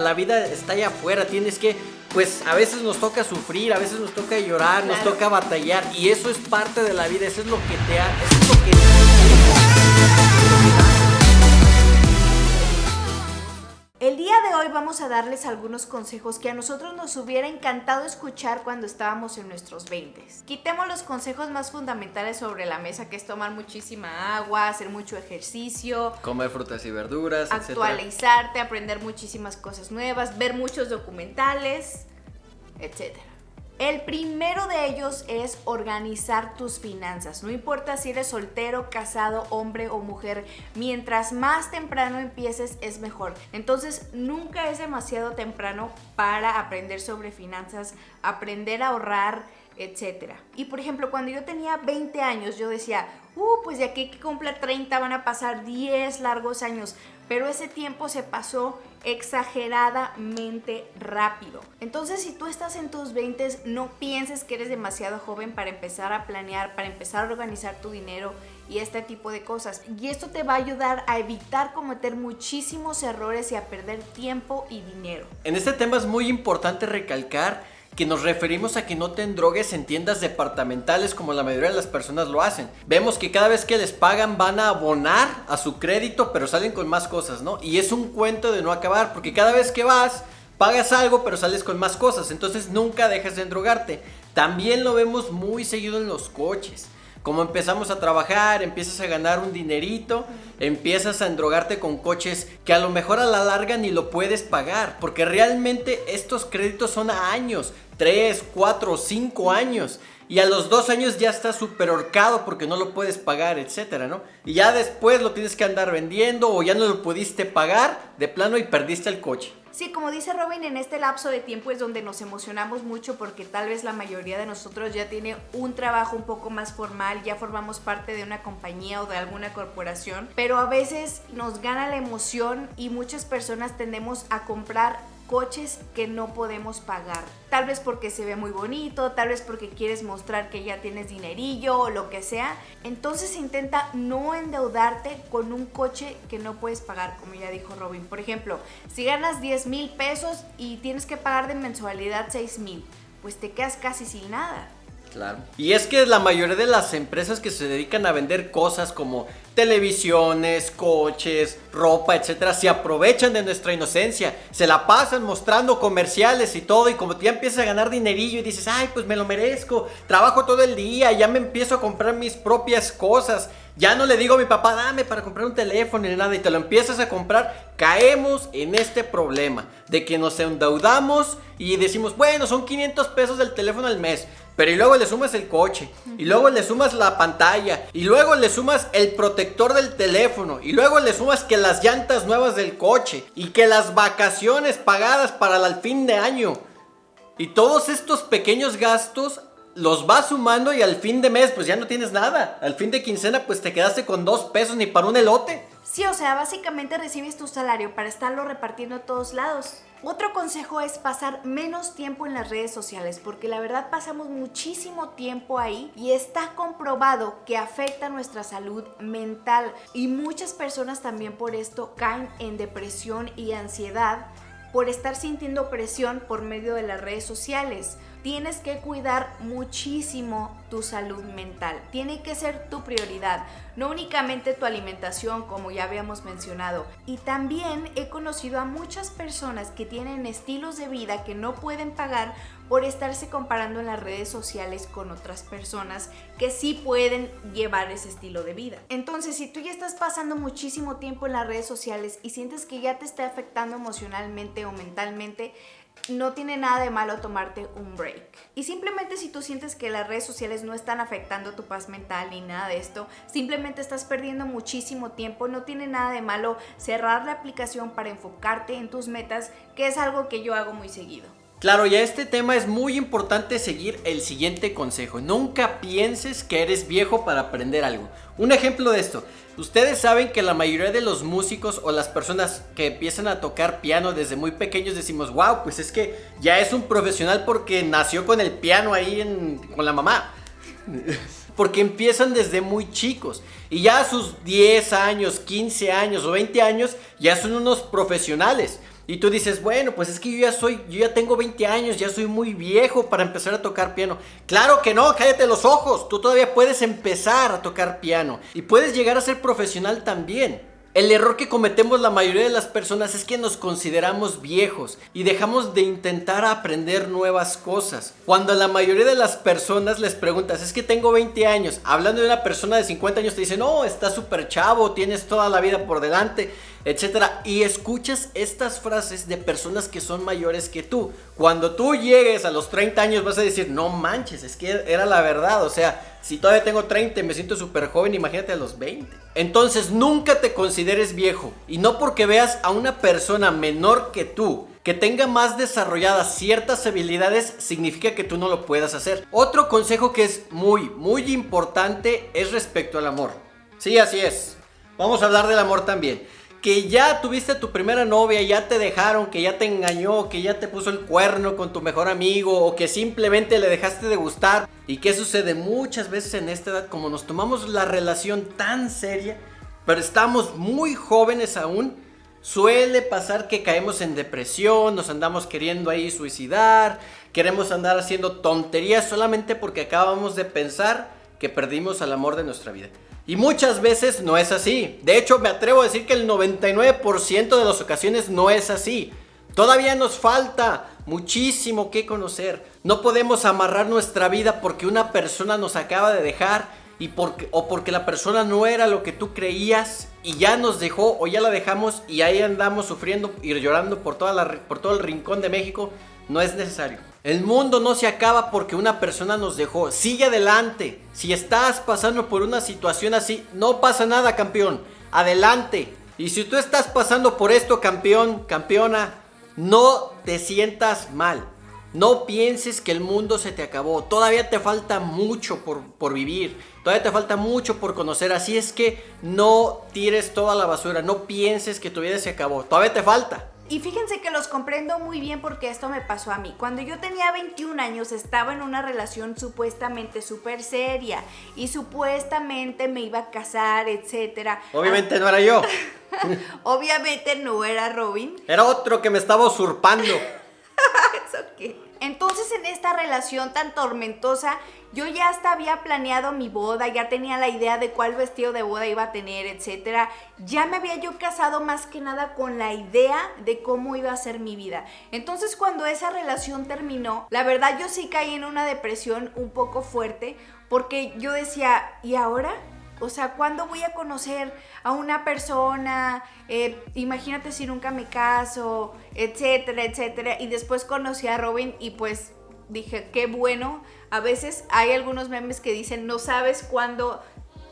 La vida está allá afuera, tienes que, pues a veces nos toca sufrir, a veces nos toca llorar, nos toca batallar, y eso es parte de la vida, eso es lo que te hace, eso es lo que... El día de hoy vamos a darles algunos consejos que a nosotros nos hubiera encantado escuchar cuando estábamos en nuestros 20s. Quitemos los consejos más fundamentales sobre la mesa, que es tomar muchísima agua, hacer mucho ejercicio, comer frutas y verduras, actualizarte, aprender muchísimas cosas nuevas, ver muchos documentales, etc. El primero de ellos es organizar tus finanzas. No importa si eres soltero, casado, hombre o mujer, mientras más temprano empieces es mejor. Entonces nunca es demasiado temprano para aprender sobre finanzas, aprender a ahorrar, etc. Y por ejemplo, cuando yo tenía 20 años, yo decía, pues de aquí que cumpla 30 van a pasar 10 largos años. Pero ese tiempo se pasó exageradamente rápido. Entonces, si tú estás en tus 20s, no pienses que eres demasiado joven para empezar a planear, para empezar a organizar tu dinero y este tipo de cosas. Y esto te va a ayudar a evitar cometer muchísimos errores y a perder tiempo y dinero. En este tema es muy importante recalcar que nos referimos a que no te endrogues en tiendas departamentales como la mayoría de las personas lo hacen. Vemos que cada vez que les pagan van a abonar a su crédito, pero salen con más cosas, ¿no? Y es un cuento de no acabar, porque cada vez que vas, pagas algo, pero sales con más cosas. Entonces nunca dejes de endrogarte. También lo vemos muy seguido en los coches. Como empezamos a trabajar, empiezas a ganar un dinerito, empiezas a endrogarte con coches que a lo mejor a la larga ni lo puedes pagar, porque realmente estos créditos son a años, 3, 4, 5 años, y a los 2 años ya estás súper ahorcado porque no lo puedes pagar, etcétera, ¿no? Y ya después lo tienes que andar vendiendo o ya no lo pudiste pagar de plano y perdiste el coche. Sí, como dice Robin, en este lapso de tiempo es donde nos emocionamos mucho porque tal vez la mayoría de nosotros ya tiene un trabajo un poco más formal, ya formamos parte de una compañía o de alguna corporación, pero a veces nos gana la emoción y muchas personas tendemos a comprar coches que no podemos pagar. Tal vez porque se ve muy bonito, tal vez porque quieres mostrar que ya tienes dinerillo o lo que sea. Entonces intenta no endeudarte con un coche que no puedes pagar, como ya dijo Robin. Por ejemplo, si ganas 10,000 pesos y tienes que pagar de mensualidad 6,000, pues te quedas casi sin nada. Claro. Y es que la mayoría de las empresas que se dedican a vender cosas como televisiones, coches, ropa, etcétera, se aprovechan de nuestra inocencia, se la pasan mostrando comerciales y todo, y como tú ya empiezas a ganar dinerillo y dices, ay, pues me lo merezco, trabajo todo el día, ya me empiezo a comprar mis propias cosas, ya no le digo a mi papá, dame para comprar un teléfono ni nada, y te lo empiezas a comprar, caemos en este problema de que nos endeudamos y decimos, bueno, son 500 pesos del teléfono al mes. Pero y luego le sumas el coche, y luego le sumas la pantalla, y luego le sumas el protector del teléfono, y luego le sumas que las llantas nuevas del coche, y que las vacaciones pagadas para el fin de año. Y todos estos pequeños gastos los vas sumando y al fin de mes pues ya no tienes nada. Al fin de quincena pues te quedaste con 2 pesos ni para un elote. Sí, o sea, básicamente recibes tu salario para estarlo repartiendo a todos lados. Otro consejo es pasar menos tiempo en las redes sociales, porque la verdad pasamos muchísimo tiempo ahí y está comprobado que afecta nuestra salud mental. Y muchas personas también por esto caen en depresión y ansiedad por estar sintiendo presión por medio de las redes sociales. Tienes que cuidar muchísimo tu salud mental. Tiene que ser tu prioridad, no únicamente tu alimentación, como ya habíamos mencionado. Y también he conocido a muchas personas que tienen estilos de vida que no pueden pagar por estarse comparando en las redes sociales con otras personas que sí pueden llevar ese estilo de vida. Entonces, si tú ya estás pasando muchísimo tiempo en las redes sociales y sientes que ya te está afectando emocionalmente o mentalmente, no tiene nada de malo tomarte un break. Y simplemente si tú sientes que las redes sociales no están afectando tu paz mental ni nada de esto, simplemente estás perdiendo muchísimo tiempo, no tiene nada de malo cerrar la aplicación para enfocarte en tus metas, que es algo que yo hago muy seguido. Claro, y a este tema es muy importante seguir el siguiente consejo. Nunca pienses que eres viejo para aprender algo. Un ejemplo de esto. Ustedes saben que la mayoría de los músicos o las personas que empiezan a tocar piano desde muy pequeños decimos, wow, pues es que ya es un profesional porque nació con el piano ahí con la mamá. Porque empiezan desde muy chicos y ya a sus 10 años, 15 años o 20 años ya son unos profesionales. Y tú dices, bueno, pues es que yo ya tengo 20 años, ya soy muy viejo para empezar a tocar piano. Claro que no, cállate los ojos, tú todavía puedes empezar a tocar piano y puedes llegar a ser profesional también. El error que cometemos la mayoría de las personas es que nos consideramos viejos y dejamos de intentar aprender nuevas cosas. Cuando a la mayoría de las personas les preguntas, es que tengo 20 años, hablando de una persona de 50 años te dicen, no, estás súper chavo, tienes toda la vida por delante, etcétera. Y escuchas estas frases de personas que son mayores que tú. Cuando tú llegues a los 30 años vas a decir, no manches, es que era la verdad. O sea, si todavía tengo 30 y me siento súper joven, imagínate a los 20. Entonces nunca te consideres viejo. Y no porque veas a una persona menor que tú que tenga más desarrolladas ciertas habilidades, significa que tú no lo puedas hacer. Otro consejo que es muy importante es respecto al amor. Sí, así es. Vamos a hablar del amor también. Que ya tuviste a tu primera novia, ya te dejaron, que ya te engañó, que ya te puso el cuerno con tu mejor amigo, o que simplemente le dejaste de gustar. ¿Y qué sucede? Muchas veces en esta edad, como nos tomamos la relación tan seria, pero estamos muy jóvenes aún, suele pasar que caemos en depresión, nos andamos queriendo ahí suicidar, queremos andar haciendo tonterías solamente porque acabamos de pensar que perdimos al amor de nuestra vida. Y muchas veces no es así. De hecho, me atrevo a decir que el 99% de las ocasiones no es así. Todavía nos falta muchísimo que conocer. No podemos amarrar nuestra vida porque una persona nos acaba de dejar o porque la persona no era lo que tú creías y ya nos dejó o ya la dejamos y ahí andamos sufriendo y llorando por todo el rincón de México. No es necesario. El mundo no se acaba porque una persona nos dejó. Sigue adelante. Si estás pasando por una situación así, no pasa nada, campeón. Adelante. Y si tú estás pasando por esto, campeón, campeona, no te sientas mal. No pienses que el mundo se te acabó. Todavía te falta mucho por vivir. Todavía te falta mucho por conocer. Así es que no tires toda la basura. No pienses que tu vida se acabó. Todavía te falta. Y fíjense que los comprendo muy bien porque esto me pasó a mí. Cuando yo tenía 21 años estaba en una relación supuestamente súper seria y supuestamente me iba a casar, etcétera. Obviamente no era yo. Obviamente no era Robin. Era otro que me estaba usurpando. ¿Eso qué? Entonces en esta relación tan tormentosa yo ya hasta había planeado mi boda, ya tenía la idea de cuál vestido de boda iba a tener, etcétera. Ya me había yo casado más que nada con la idea de cómo iba a ser mi vida. Entonces cuando esa relación terminó, la verdad yo sí caí en una depresión un poco fuerte porque yo decía, ¿y ahora? O sea, ¿cuándo voy a conocer a una persona? Imagínate si nunca me caso, etcétera, etcétera. Y después conocí a Robin y pues dije, qué bueno. A veces hay algunos memes que dicen, no sabes cuándo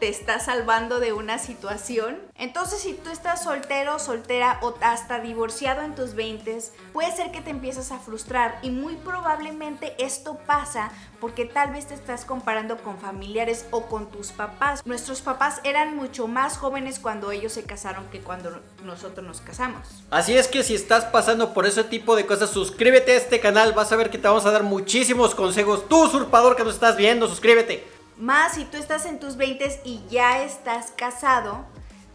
te estás salvando de una situación. Entonces, si tú estás soltero, soltera o hasta divorciado en tus 20s, puede ser que te empieces a frustrar y muy probablemente esto pasa porque tal vez te estás comparando con familiares o con tus papás. Nuestros papás eran mucho más jóvenes cuando ellos se casaron que cuando nosotros nos casamos. Así es que si estás pasando por ese tipo de cosas, suscríbete a este canal, vas a ver que te vamos a dar muchísimos consejos. Tú, usurpador que nos estás viendo, suscríbete. Más si tú estás en tus 20s y ya estás casado,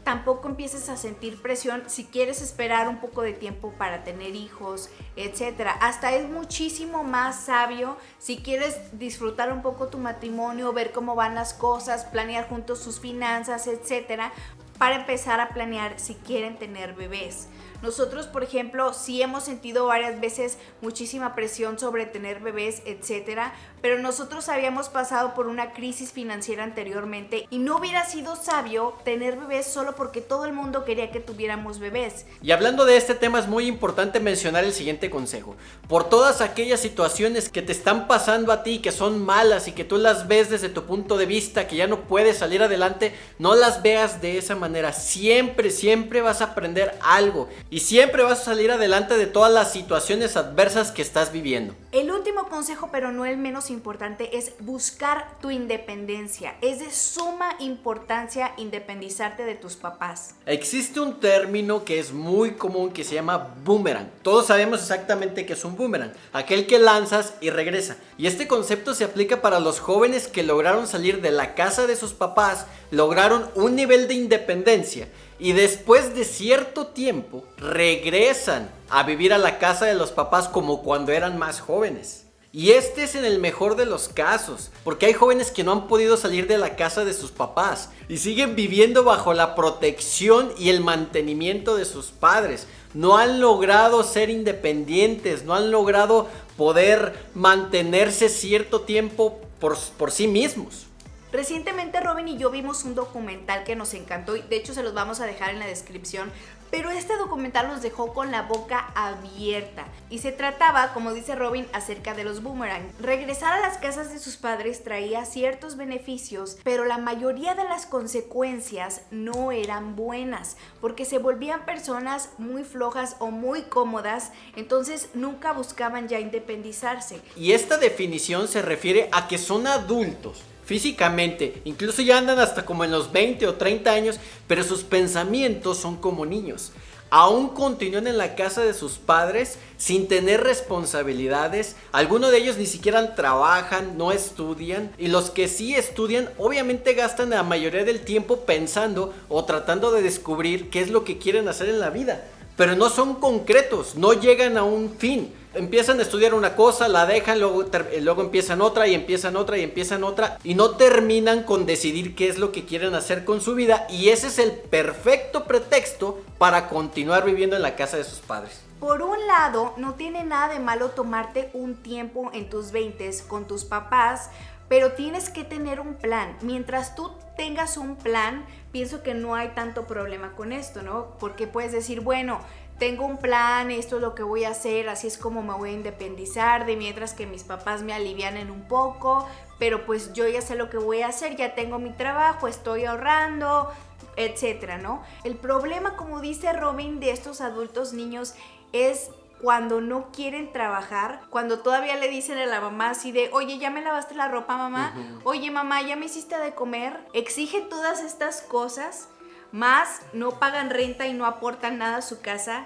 tampoco empieces a sentir presión si quieres esperar un poco de tiempo para tener hijos, etcétera. Hasta es muchísimo más sabio si quieres disfrutar un poco tu matrimonio, ver cómo van las cosas, planear juntos sus finanzas, etcétera, para empezar a planear si quieren tener bebés. Nosotros, por ejemplo, sí hemos sentido varias veces muchísima presión sobre tener bebés, etcétera, pero nosotros habíamos pasado por una crisis financiera anteriormente y no hubiera sido sabio tener bebés solo porque todo el mundo quería que tuviéramos bebés. Y hablando de este tema, es muy importante mencionar el siguiente consejo. Por todas aquellas situaciones que te están pasando a ti, que son malas y que tú las ves desde tu punto de vista, que ya no puedes salir adelante, no las veas de esa manera. Siempre vas a aprender algo y siempre vas a salir adelante de todas las situaciones adversas que estás viviendo. El último consejo, pero no el menos importante, es buscar tu independencia. Es de suma importancia independizarte de tus papás. Existe un término que es muy común que se llama boomerang. Todos sabemos exactamente qué es un boomerang, aquel que lanzas y regresa. Y este concepto se aplica para los jóvenes que lograron salir de la casa de sus papás, lograron un nivel de independencia y después de cierto tiempo regresan a vivir a la casa de los papás como cuando eran más jóvenes. Y este es en el mejor de los casos, porque hay jóvenes que no han podido salir de la casa de sus papás y siguen viviendo bajo la protección y el mantenimiento de sus padres. No han logrado ser independientes, no han logrado poder mantenerse cierto tiempo por sí mismos. Recientemente Robin y yo vimos un documental que nos encantó y de hecho se los vamos a dejar en la descripción, pero este documental nos dejó con la boca abierta y se trataba, como dice Robin, acerca de los boomerang. Regresar a las casas de sus padres traía ciertos beneficios, pero la mayoría de las consecuencias no eran buenas porque se volvían personas muy flojas o muy cómodas, entonces nunca buscaban ya independizarse. Y esta definición se refiere a que son adultos físicamente, incluso ya andan hasta como en los 20 o 30 años, pero sus pensamientos son como niños. Aún continúan en la casa de sus padres sin tener responsabilidades. Algunos de ellos ni siquiera trabajan, no estudian. Y los que sí estudian, obviamente gastan la mayoría del tiempo pensando o tratando de descubrir qué es lo que quieren hacer en la vida. Pero no son concretos, no llegan a un fin. Empiezan a estudiar una cosa, la dejan, luego empiezan otra y empiezan otra y empiezan otra y no terminan con decidir qué es lo que quieren hacer con su vida, y ese es el perfecto pretexto para continuar viviendo en la casa de sus padres. Por un lado, no tiene nada de malo tomarte un tiempo en tus 20s con tus papás, pero tienes que tener un plan. Mientras tú tengas un plan, pienso que no hay tanto problema con esto, ¿no? Porque puedes decir, bueno, tengo un plan, esto es lo que voy a hacer, así es como me voy a independizar, de mientras que mis papás me alivianen un poco, pero pues yo ya sé lo que voy a hacer, ya tengo mi trabajo, estoy ahorrando, etcétera, ¿no? El problema, como dice Robin, de estos adultos niños es cuando no quieren trabajar, cuando todavía le dicen a la mamá así de, oye, ¿ya me lavaste la ropa, mamá? Oye, mamá, ¿ya me hiciste de comer? Exigen todas estas cosas, más no pagan renta y no aportan nada a su casa,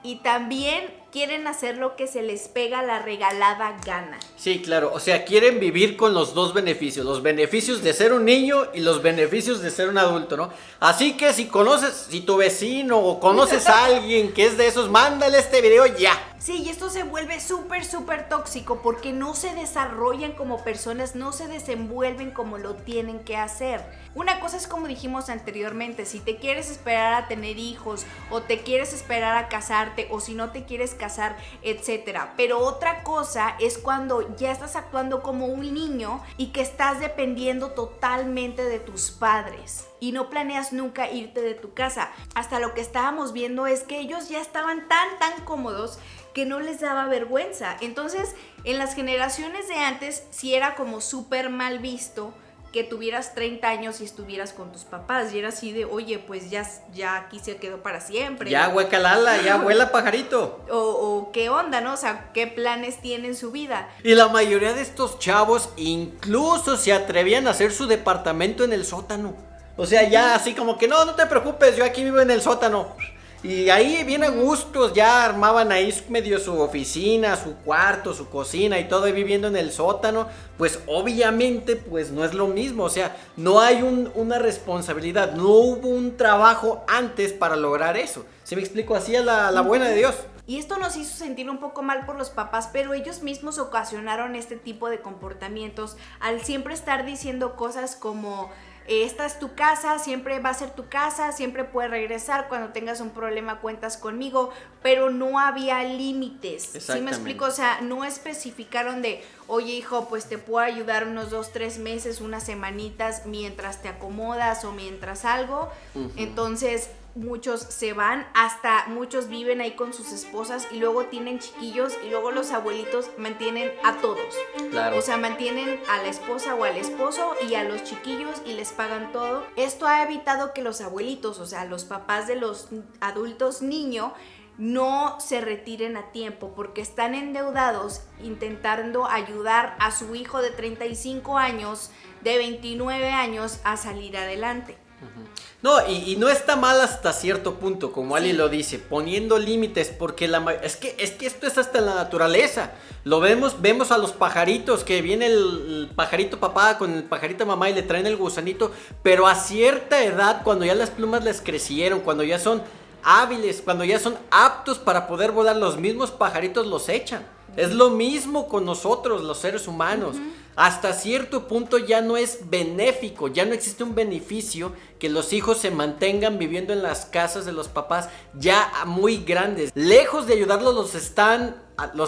y también quieren hacer lo que se les pega la regalada gana. Sí, claro, o sea, quieren vivir con los dos beneficios, los beneficios de ser un niño y los beneficios de ser un adulto, ¿no? Así que si tu vecino o conoces a alguien que es de esos, mándale este video ya. Sí, y esto se vuelve súper tóxico porque no se desarrollan como personas, no se desenvuelven como lo tienen que hacer. Una cosa es, como dijimos anteriormente, si te quieres esperar a tener hijos o te quieres esperar a casarte o si no te quieres casar, etcétera. Pero otra cosa es cuando ya estás actuando como un niño y que estás dependiendo totalmente de tus padres y no planeas nunca irte de tu casa. Hasta lo que estábamos viendo es que ellos ya estaban tan cómodos que no les daba vergüenza. Entonces, en las generaciones de antes sí era como súper mal visto que tuvieras 30 años y estuvieras con tus papás, y era así de, oye, pues ya aquí se quedó para siempre. Ya, huecalala, ya vuela pajarito. O qué onda, ¿no? O sea, ¿qué planes tiene en su vida? Y la mayoría de estos chavos incluso se atrevían a hacer su departamento en el sótano. O sea, ya así como que, no te preocupes, yo aquí vivo en el sótano. Y ahí bien a gustos, ya armaban ahí medio su oficina, su cuarto, su cocina y todo ahí viviendo en el sótano. Pues obviamente pues no es lo mismo, o sea, no hay una responsabilidad, no hubo un trabajo antes para lograr eso. ¿Sí me explico? Así es la buena de Dios. Y esto nos hizo sentir un poco mal por los papás, pero ellos mismos ocasionaron este tipo de comportamientos al siempre estar diciendo cosas como, esta es tu casa, siempre va a ser tu casa, siempre puedes regresar, cuando tengas un problema cuentas conmigo, pero no había límites. ¿Sí me explico? O sea, no especificaron de, oye hijo, pues te puedo ayudar unos 2-3 meses, unas semanitas mientras te acomodas o mientras algo. Entonces muchos se van, hasta muchos viven ahí con sus esposas y luego tienen chiquillos y luego los abuelitos mantienen a todos. Claro. O sea, mantienen a la esposa o al esposo y a los chiquillos y les pagan todo. Esto ha evitado que los abuelitos, o sea, los papás de los adultos niños, no se retiren a tiempo porque están endeudados intentando ayudar a su hijo de 35 años, de 29 años a salir adelante. No, y no está mal hasta cierto punto, como Ali lo dice, poniendo límites, porque es que esto es hasta la naturaleza. Lo vemos a los pajaritos, que viene el pajarito papá con el pajarito mamá y le traen el gusanito, pero a cierta edad, cuando ya las plumas les crecieron, cuando ya son hábiles, cuando ya son aptos para poder volar, los mismos pajaritos los echan. Es lo mismo con nosotros, los seres humanos. Hasta cierto punto ya no es benéfico, ya no existe un beneficio que los hijos se mantengan viviendo en las casas de los papás ya muy grandes. Lejos de ayudarlos, los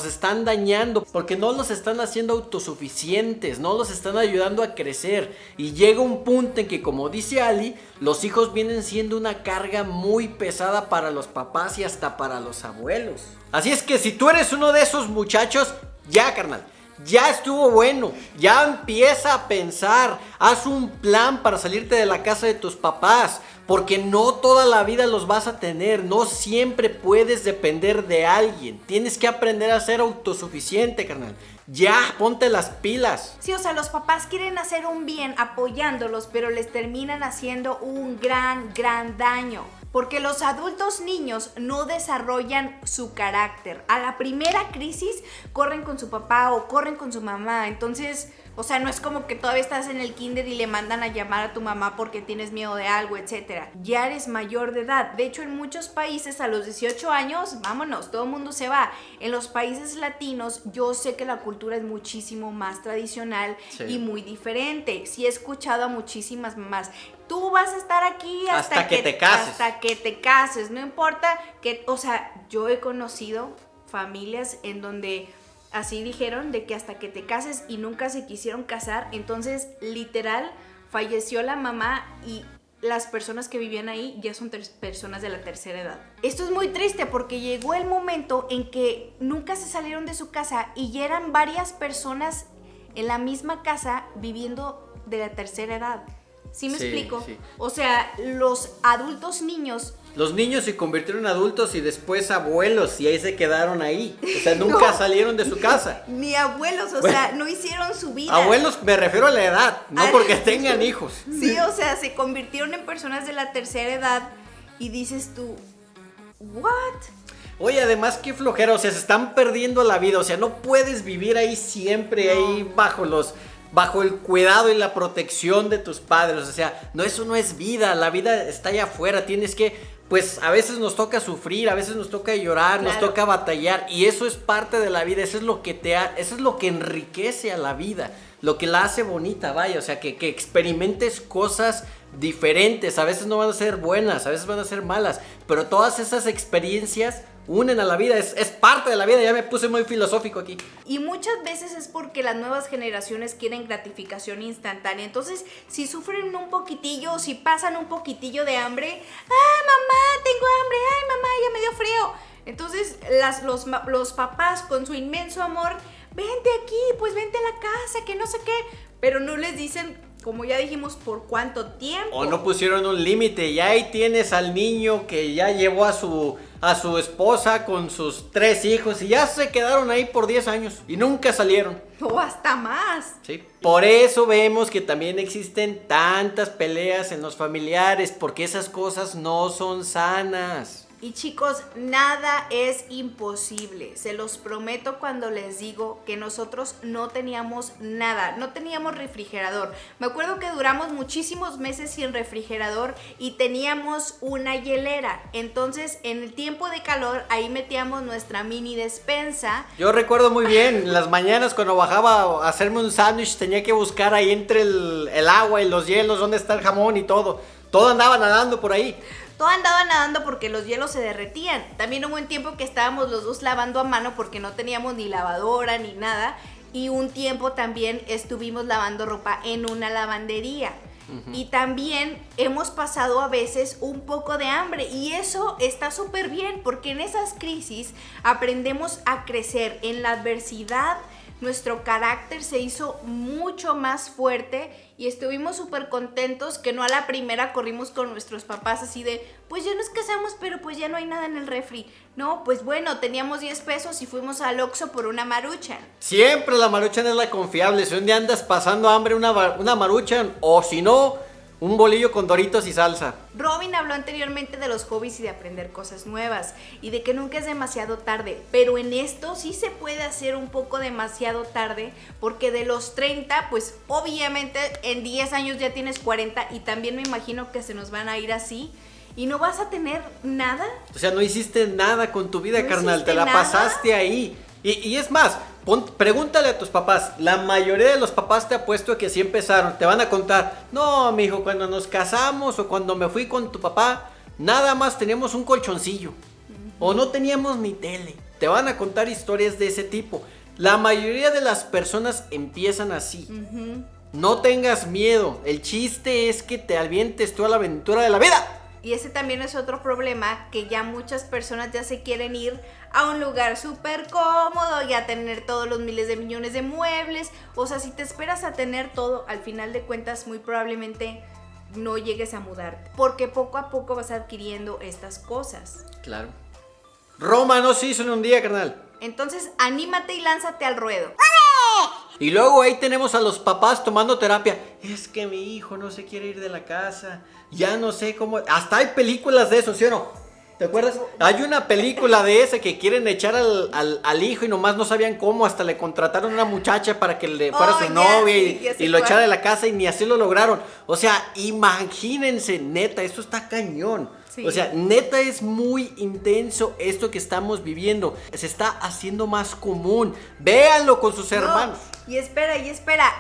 están dañando porque no los están haciendo autosuficientes, no los están ayudando a crecer. Y llega un punto en que, como dice Ali, los hijos vienen siendo una carga muy pesada para los papás y hasta para los abuelos. Así es que si tú eres uno de esos muchachos, ya carnal, ya estuvo bueno, ya empieza a pensar, haz un plan para salirte de la casa de tus papás, porque no toda la vida los vas a tener, no siempre puedes depender de alguien, tienes que aprender a ser autosuficiente, carnal. Ya, ponte las pilas. Sí, o sea, los papás quieren hacer un bien apoyándolos, pero les terminan haciendo un gran daño. Porque los adultos niños no desarrollan su carácter. A la primera crisis corren con su papá o corren con su mamá. Entonces, o sea, no es como que todavía estás en el kinder y le mandan a llamar a tu mamá porque tienes miedo de algo, etc. Ya eres mayor de edad. De hecho, en muchos países a los 18 años, vámonos, todo el mundo se va. En los países latinos, yo sé que la cultura es muchísimo más tradicional y muy diferente. Sí he escuchado a muchísimas mamás: tú vas a estar aquí hasta que te cases. Hasta que te cases, no importa que, o sea, yo he conocido familias en donde así dijeron, de que hasta que te cases, y nunca se quisieron casar. Entonces, literal, falleció la mamá y las personas que vivían ahí ya son personas de la tercera edad. Esto es muy triste porque llegó el momento en que nunca se salieron de su casa y ya eran varias personas en la misma casa viviendo de la tercera edad. ¿Sí me explico? Sí. O sea, los adultos niños... Los niños se convirtieron en adultos y después abuelos, y ahí se quedaron ahí. O sea, nunca salieron de su casa. Ni abuelos, o sea, no hicieron su vida. Abuelos me refiero a la edad, no porque tengan hijos. Sí, o sea, se convirtieron en personas de la tercera edad y dices tú, ¿what? Oye, además qué flojera, o sea, se están perdiendo la vida, o sea, no puedes vivir ahí siempre, ahí bajo el cuidado y la protección de tus padres. O sea, no, eso no es vida, la vida está allá afuera, tienes que, pues a veces nos toca sufrir, a veces nos toca llorar, claro, nos toca batallar, y eso es parte de la vida, eso es lo que enriquece a la vida, lo que la hace bonita, vaya, o sea, que experimentes cosas diferentes. A veces no van a ser buenas, a veces van a ser malas, pero todas esas experiencias unen a la vida, es parte de la vida. Ya me puse muy filosófico aquí. Y muchas veces es porque las nuevas generaciones quieren gratificación instantánea. Entonces, si sufren un poquitillo, si pasan un poquitillo de hambre, ¡ah, mamá, tengo hambre! ¡Ay, mamá, ya me dio frío! Entonces, los papás con su inmenso amor, vente aquí, pues vente a la casa, que no sé qué, pero no les dicen, como ya dijimos, por cuánto tiempo. O no pusieron un límite, y ahí tienes al niño que ya llevó a su esposa con sus 3 hijos y ya se quedaron ahí por 10 años y nunca salieron. O hasta más. Sí. Por eso vemos que también existen tantas peleas en los familiares, porque esas cosas no son sanas. Y chicos, nada es imposible. Se los prometo cuando les digo que nosotros no teníamos nada. No teníamos refrigerador. Me acuerdo que duramos muchísimos meses sin refrigerador y teníamos una hielera. Entonces, en el tiempo de calor, ahí metíamos nuestra mini despensa. Yo recuerdo muy bien, en las mañanas cuando bajaba a hacerme un sándwich, tenía que buscar ahí entre el agua y los hielos dónde está el jamón y todo. Todo andaba nadando por ahí. Todo andaba nadando porque los hielos se derretían. También hubo un tiempo que estábamos los dos lavando a mano porque no teníamos ni lavadora ni nada. Y un tiempo también estuvimos lavando ropa en una lavandería. Y también hemos pasado a veces un poco de hambre, y eso está súper bien porque en esas crisis aprendemos a crecer. En la adversidad nuestro carácter se hizo mucho más fuerte y estuvimos súper contentos que no a la primera corrimos con nuestros papás así de, pues ya nos casamos, pero pues ya no hay nada en el refri. No, pues bueno, teníamos 10 pesos y fuimos al Oxxo por una Maruchan. Siempre la Maruchan es la confiable. Si un día andas pasando hambre, una Maruchan, o si no, un bolillo con Doritos y salsa. Robin habló anteriormente de los hobbies y de aprender cosas nuevas y de que nunca es demasiado tarde, pero en esto sí se puede hacer un poco demasiado tarde porque de los 30, pues obviamente en 10 años ya tienes 40 y también me imagino que se nos van a ir así y no vas a tener nada. O sea, no hiciste nada con tu vida, ¿No carnal, te la hiciste nada? pasaste ahí. Y es más, pregúntale a tus papás. La mayoría de los papás te apuesto que así empezaron. Te van a contar, no, mijo, cuando nos casamos o cuando me fui con tu papá, nada más teníamos un colchoncillo. O no teníamos ni tele. Te van a contar historias de ese tipo. La mayoría de las personas empiezan así. No tengas miedo. El chiste es que te avientes toda la aventura de la vida. Y ese también es otro problema, que ya muchas personas ya se quieren ir a un lugar súper cómodo, ya tener todos los miles de millones de muebles. O sea, si te esperas a tener todo, al final de cuentas muy probablemente no llegues a mudarte, porque poco a poco vas adquiriendo estas cosas. Claro. Roma no se hizo en un día, carnal. Entonces, anímate y lánzate al ruedo. Y luego ahí tenemos a los papás tomando terapia. Es que mi hijo no se quiere ir de la casa. Ya no sé cómo. Hasta hay películas de eso, ¿sí o no? ¿Te acuerdas? Hay una película de esa que quieren echar al hijo y nomás no sabían cómo. Hasta le contrataron una muchacha para que le fuera su novia y lo echara de la casa y ni así lo lograron. O sea, imagínense, neta, esto está cañón. Sí. O sea, neta es muy intenso esto que estamos viviendo. Se está haciendo más común. Véanlo con sus hermanos. Y espera.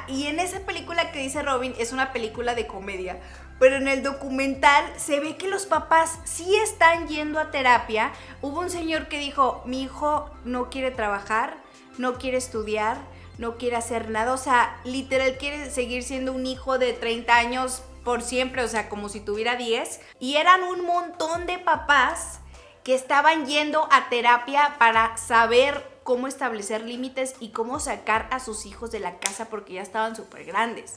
Y en esa película que dice Robin, es una película de comedia. Pero en el documental se ve que los papás sí están yendo a terapia. Hubo un señor que dijo, mi hijo no quiere trabajar, no quiere estudiar, no quiere hacer nada. O sea, literal quiere seguir siendo un hijo de 30 años por siempre, o sea, como si tuviera 10. Y eran un montón de papás que estaban yendo a terapia para saber cómo establecer límites y cómo sacar a sus hijos de la casa porque ya estaban súper grandes.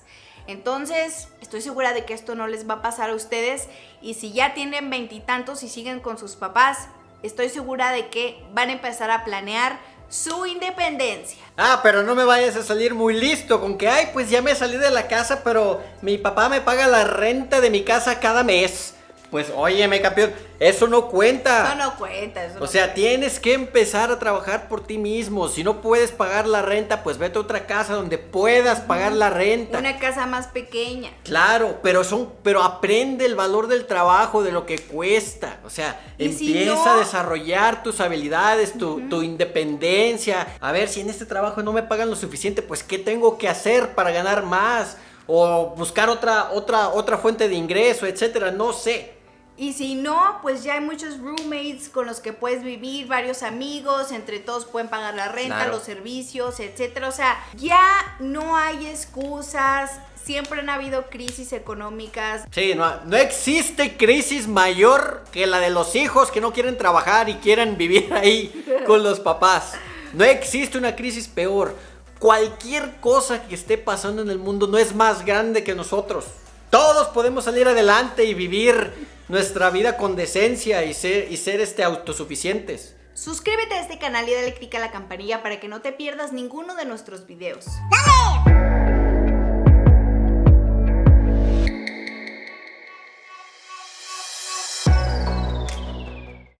Entonces, estoy segura de que esto no les va a pasar a ustedes. Y si ya tienen 20 y tantos y siguen con sus papás, estoy segura de que van a empezar a planear su independencia. Ah, pero no me vayas a salir muy listo con que, ay, pues ya me salí de la casa, pero mi papá me paga la renta de mi casa cada mes. Pues óyeme, campeón, eso no cuenta. Eso no cuenta. O sea, tienes que empezar a trabajar por ti mismo. Si no puedes pagar la renta, pues vete a otra casa donde puedas pagar la renta. Una casa más pequeña. Claro, pero aprende el valor del trabajo, de lo que cuesta. O sea, empieza a desarrollar tus habilidades, tu independencia. A ver, si en este trabajo no me pagan lo suficiente, pues ¿qué tengo que hacer para ganar más? O buscar otra fuente de ingreso, etcétera, no sé. Y si no, pues ya hay muchos roommates con los que puedes vivir, varios amigos, entre todos pueden pagar la renta, claro, los servicios, etcétera. O sea, ya no hay excusas, siempre han habido crisis económicas. Sí, no existe crisis mayor que la de los hijos que no quieren trabajar y quieren vivir ahí con los papás. No existe una crisis peor. Cualquier cosa que esté pasando en el mundo no es más grande que nosotros. Todos podemos salir adelante y vivir nuestra vida con decencia y ser autosuficientes. Suscríbete a este canal y dale click a la campanilla para que no te pierdas ninguno de nuestros videos. ¡Dale!